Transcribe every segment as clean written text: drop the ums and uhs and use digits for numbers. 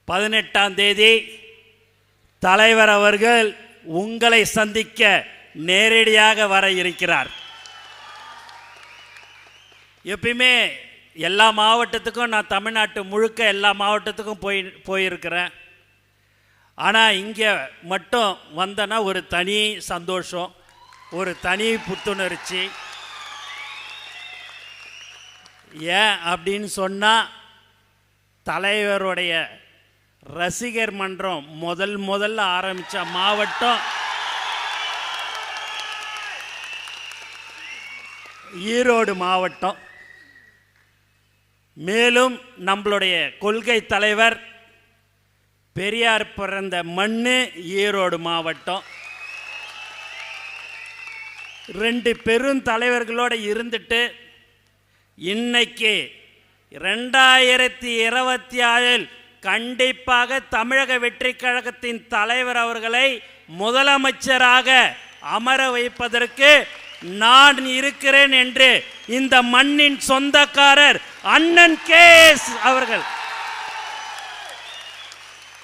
18ஆம் தேதி தலைவர் அவர்கள் உங்களை சந்திக்க நேரடியாக வர இருக்கிறார். எப்பயுமே எல்லா மாவட்டத்துக்கும் நான் தமிழ்நாட்டு முழுக்க எல்லா மாவட்டத்துக்கும் போயிருக்கிறேன். ஆனால் இங்கே மட்டும் வந்தேன்னா ஒரு தனி சந்தோஷம், ஒரு தனி புத்துணர்ச்சி. ஏன் அப்படின்னு சொன்னால், தலைவருடைய ரசிகர் மன்றம் முதல்ல ஆரம்பித்த மாவட்டம் ஈரோடு மாவட்டம். மேலும் நம்மளுடைய கொள்கை தலைவர் பெரியார் பிறந்த மண்ணு ஈரோடு மாவட்டம். 2 பெரும் தலைவர்களோடு இருந்துட்டு இன்னைக்கு 2026 கண்டிப்பாக தமிழக வெற்றி கழகத்தின் தலைவர் அவர்களை முதலமைச்சராக அமர வைப்பதற்கு நான் இருக்கிறேன் என்று இந்த மண்ணின் சொந்தக்காரர் அண்ணன் கேஎஸ் அவர்கள்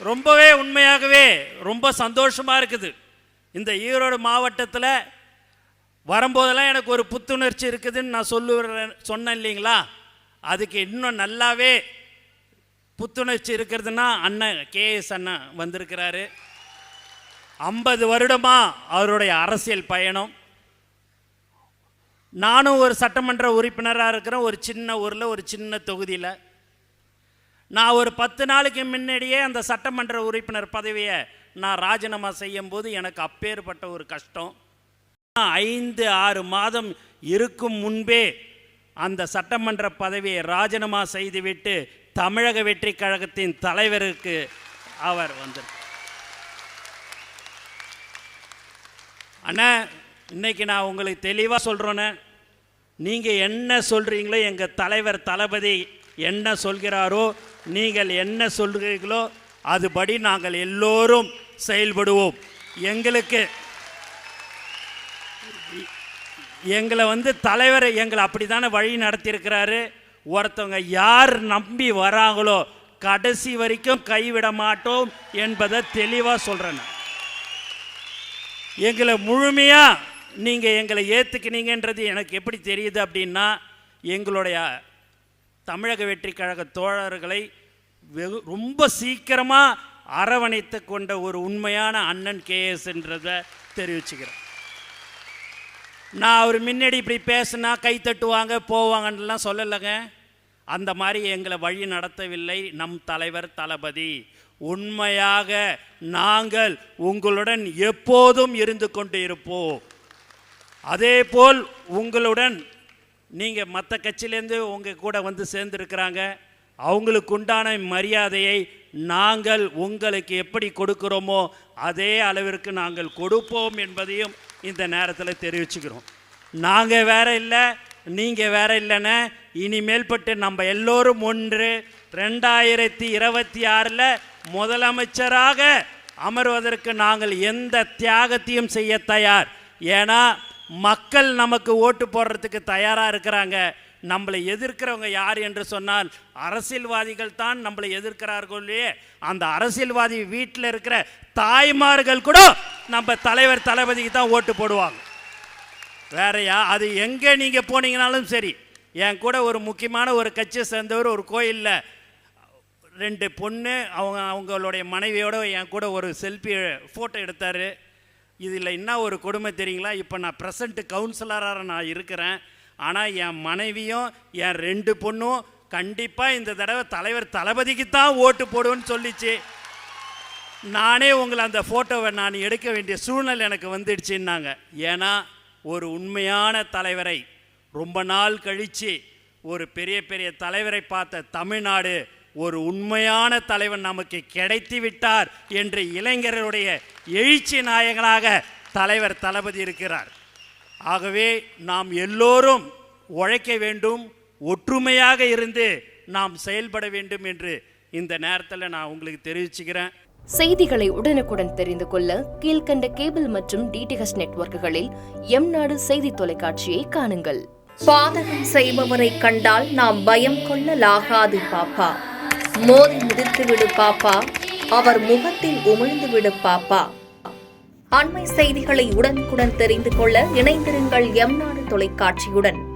ரொம்பவே உண்மையாகவே ரொம்ப சந்தோஷமா இருக்குது. இந்த ஈரோடு மாவட்டத்தில் வரும்போதெல்லாம் எனக்கு ஒரு புத்துணர்ச்சி இருக்குதுன்னு நான் சொன்னேன் இல்லைங்களா? அதுக்கு இன்னும் நல்லாவே புத்துணர்ச்சி இருக்கிறதுனா அண்ணன் கேஎஸ் அண்ணன் வந்திருக்கிறாரு. 50 வருடமா அவருடைய அரசியல் பயணம். நானும் ஒரு சட்டமன்ற உறுப்பினராக இருக்கிறேன், ஒரு சின்ன ஊரில், ஒரு சின்ன தொகுதியில். நான் ஒரு 10 நாளைக்கு முன்னாடியே அந்த சட்டமன்ற உறுப்பினர் பதவியை நான் ராஜினாமா செய்யும் போது எனக்கு அப்பேற்பட்ட ஒரு கஷ்டம். 5-6 மாதம் இருக்கும் முன்பே அந்த சட்டமன்ற பதவியை ராஜினாமா செய்துவிட்டு தமிழக வெற்றி கழகத்தின் தலைவருக்கு அவர் வந்தார். அண்ணா, இன்னைக்கு நான் உங்களுக்கு தெளிவாக சொல்கிறேன்னு, நீங்கள் என்ன சொல்கிறீங்களோ, எங்கள் தலைவர் தளபதி என்ன சொல்கிறாரோ, நீங்கள் என்ன சொல்கிறீர்களோ அதுபடி நாங்கள் எல்லோரும் செயல்படுவோம். எங்களை தலைவர் எங்களை அப்படி தானே வழி நடத்தியிருக்கிறாரு. ஒருத்தவங்க யார் நம்பி வராங்களோ கடைசி வரைக்கும் கைவிட மாட்டோம் என்பதை தெளிவாக சொல்கிறேன். எங்களை முழுமையாக நீங்கள் எங்களை ஏற்றுக்கினீங்கன்றது எனக்கு எப்படி தெரியுது அப்படின்னா, எங்களுடைய தமிழக வெற்றி கழக தோழர்களை ரொம்ப சீக்கிரமாக அரவணைத்து கொண்ட ஒரு உண்மையான அண்ணன் கேஎஸ்ன்றதை தெரிவிச்சுக்கிறேன். நான் அவர் முன்னாடி இப்படி பேசுனா கை தட்டுவாங்க போவாங்கன்னெலாம் சொல்லலைங்க. அந்த மாதிரி எங்களை வழி நடத்தவில்லை நம் தலைவர் தளபதி. உண்மையாக நாங்கள் உங்களுடன் எப்போதும் இருந்து கொண்டு இருப்போம். அதே போல் உங்களுடன் நீங்கள் மற்ற கட்சியிலேருந்து உங்கள் கூட வந்து சேர்ந்துருக்கிறாங்க, அவங்களுக்கு உண்டான மரியாதையை நாங்கள் உங்களுக்கு எப்படி கொடுக்குறோமோ அதே அளவிற்கு நாங்கள் கொடுப்போம் என்பதையும் இந்த நேரத்தில் தெரிவிச்சுக்கிறோம். நாங்கள் வேற இல்லை, நீங்கள் வேற இல்லைன்னு இனிமேல்பட்டு நம்ம எல்லோரும் ஒன்று 2026 முதலமைச்சராக அமர்வதற்கு நாங்கள் எந்த தியாகத்தையும் செய்ய தயார். ஏன்னா மக்கள் நமக்கு ஓட்டு போடுறதுக்கு தயாராக இருக்கிறாங்க. நம்மளை எதிர்க்கிறவங்க யார் என்று சொன்னால் அரசியல்வாதிகள் தான் நம்மளை எதிர்க்கிறார்களே. அந்த அரசியல்வாதி வீட்டில் இருக்கிற தாய்மார்கள் கூட நம்ம தலைவர் தளபதிக்கு தான் ஓட்டு போடுவாங்க. வேறையா அது எங்கே நீங்கள் போனீங்கனாலும் சரி. என் கூட ஒரு முக்கியமான ஒரு கட்சியை சேர்ந்தவர் ஒரு கோயிலில் 2 பொண்ணு அவங்களுடைய மனைவியோடு என் கூட ஒரு செல்ஃபி ஃபோட்டோ எடுத்தார். இதில் என்ன ஒரு கொடுமை தெரியுங்களா? இப்போ நான் ப்ரெசண்ட் கவுன்சிலராக நான் இருக்கிறேன். ஆனால் என் மனைவியும் என் 2 பொண்ணும் கண்டிப்பாக இந்த தடவை தலைவர் தளபதிக்கு தான் ஓட்டு போடுவேன்னு சொல்லிச்சு. நானே உங்களை அந்த ஃபோட்டோவை நான் எடுக்க வேண்டிய சூழ்நிலை எனக்கு வந்துடுச்சுன்னாங்க. ஏன்னா ஒரு உண்மையான தலைவரை ரொம்ப நாள் கழித்து ஒரு பெரிய பெரிய தலைவரை பார்த்த தமிழ்நாடு ஒரு உண்மையான தலைவன் நமக்கு கிடைத்து விட்டார் என்று இளைஞர்களுடைய எழுச்சி நாயகனாக தலைவர் தளபதி இருக்கிறார். ஆகவே நாம் எல்லோரும் உழைக்க வேண்டும், ஒற்றுமையாக இருந்து நாம் செயல்பட வேண்டும் என்று இந்த நேரத்தில் நான் உங்களுக்கு தெரிவிச்சுக்கிறேன். செய்திகளை உடனுக்குடன் தெரிந்து கொள்ள கீழ்கண்ட கேபிள் மற்றும் டிடிஹெச் நெட்வொர்க்குகளில் எம்நாடு செய்தி தொலைக்காட்சியை காணுங்கள். பாதகம் செய்பவரை கண்டால் நாம் பயம் கொள்ளலாகாது பாப்பா. மோதி மிதித்து விடு பாப்பா, அவர் முகத்தில் உமிழ்ந்து விடு பாப்பா. அண்மை செய்திகளை உடனுக்குடன் தெரிந்து கொள்ள இணைந்திருங்கள் எம் நாடு தொலைக்காட்சியுடன்.